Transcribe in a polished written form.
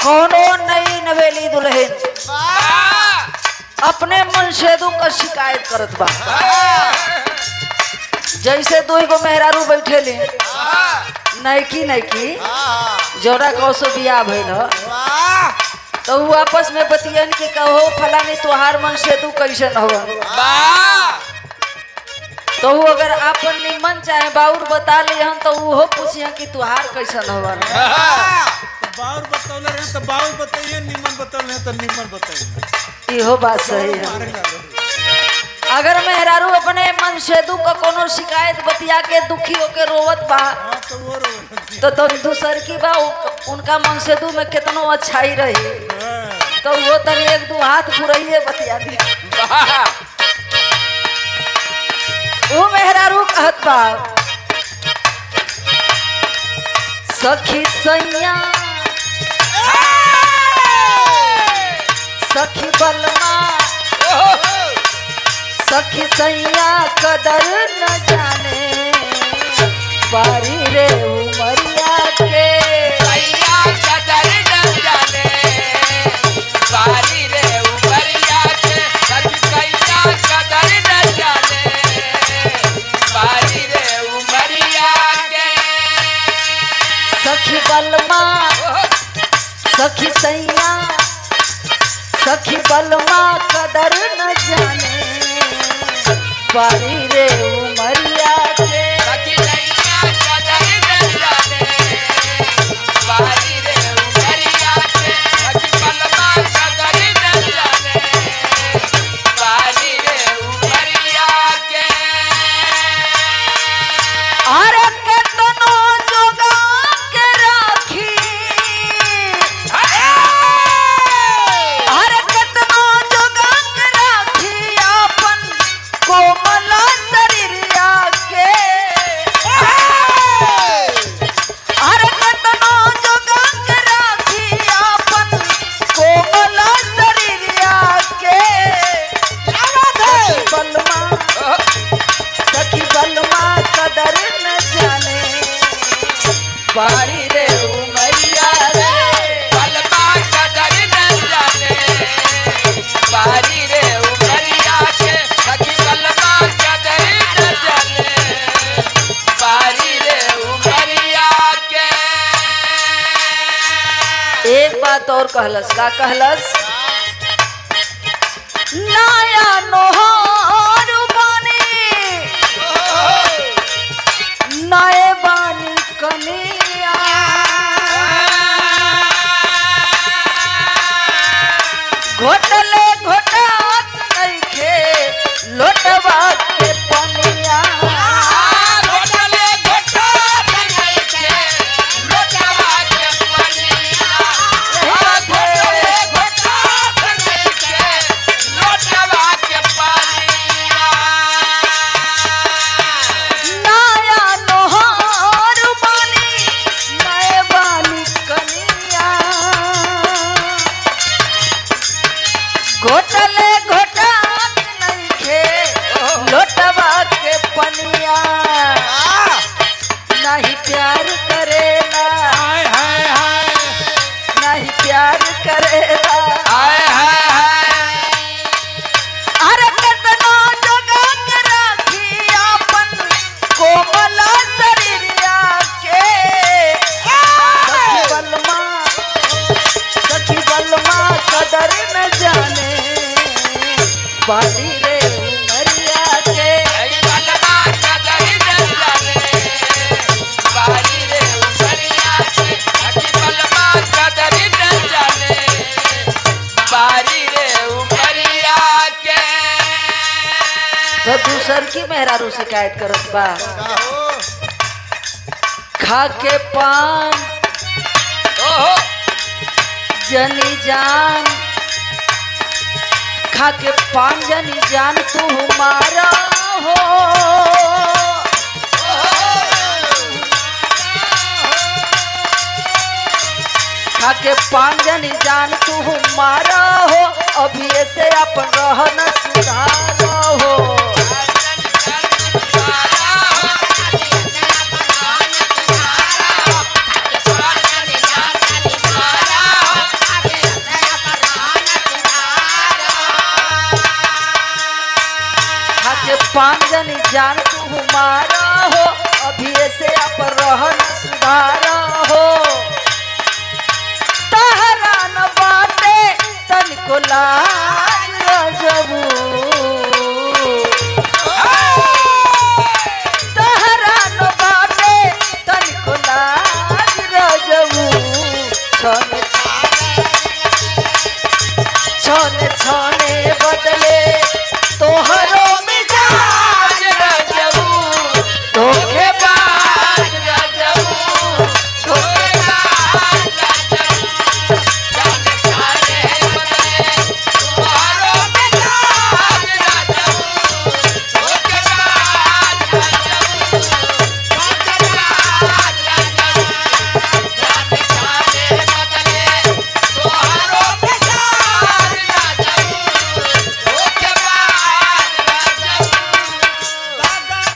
कौनो नई नवेली दुल्हन अपने मन से दू का शिकायत करत बा। जैसे दो गो मेहरारू बैठे ले नैकी नैकी जोड़ा कौसो बियाह भइल ह तो वो आपस में बतियन के कहो फलानी तुहार मन से तू कैसन हवा तो वो अगर आपन निमन चाहे बाउर बता ले हम तो वो पूछिए कि तुहार कैसन हवा बाउर बतौले रहे तो बाउर बताइए, निमन बतौले रहे तो निमन बताइए। इहो बात सही है। अगर मेहरारू अपने मन से दुख का कोनो शिकायत बतिया के दुखी होके रोवत बा तो दूसर की बा उनका मन से दू में कितनो अच्छाई रही तो वो तनी एक दो हाथ घुरइए बतिया दी। वो मेहरारू कहत बा सखी सैया सखी बलमा सखी सैया कदर न जाने बारी रे उमरिया के सैया कदर न जाने बारी रे उमरिया के सखी सैया कदर न जाने बारी रे उमरिया के सखी बलमा सखी सैया सखी बलमा कदर न जाने बारी रे उमरिया के सखी सैया कदर न जाने बारी रे उमरिया के सखी बलमा कदर न जाने बारी रे उमरिया के अरे केतनो जोगा के राखी अरे केतनो जोगा के राखी अपन कोमल शरीरिया के अरे केतनो जोगा के राखी अपन कोमल शरीरिया के सखी बलमा कदर न जाने बारी रे उमरिया रे बलमा कदर न जाने बारी रे उमरिया के सखी बलमा कदर न जाने बारी रे उमरिया के एक बात और कहलस का कहलस नया नोहर बानी नए बानी कनिया घोटले घोटात नइखे लोटवा के पनिया घोटले घोटा नहीं के लोटवा के पनिया घोटले घोटा नहीं के लोटवा के पनिया नया नोहर बानी नए बानी कनिया घोटले घोटात नइखे लोटवा के पनिया नहीं प्यार करेला नहीं प्यार करेला हाय हाय हाय अरे केतनो जोगा के राखी अपन कोमल शरीरिया के सखी बलमा कदर न जाने बारी रे उमरिया के बलमा कदर न जाने बारी रे उमरिया के सखी बलमा कदर न जाने बारी रे उमरिया के तो दूसर की मेहरारू शिकायत करत बा खा के पान ओहो जनी जान खा के पान जनी जान तू हमारा हो खा के पान जनी जान तू हमारा हो अभी ऐसे अपन रहना सुधारा हो पांजनी जान तू हमारा हो अभी ऐसे आप रहन सुधारा हो तहरा न बाटे तनिको लाज रजबू तहरा न बाटे तनिको लाज रजबू छने छने बदले तोहरो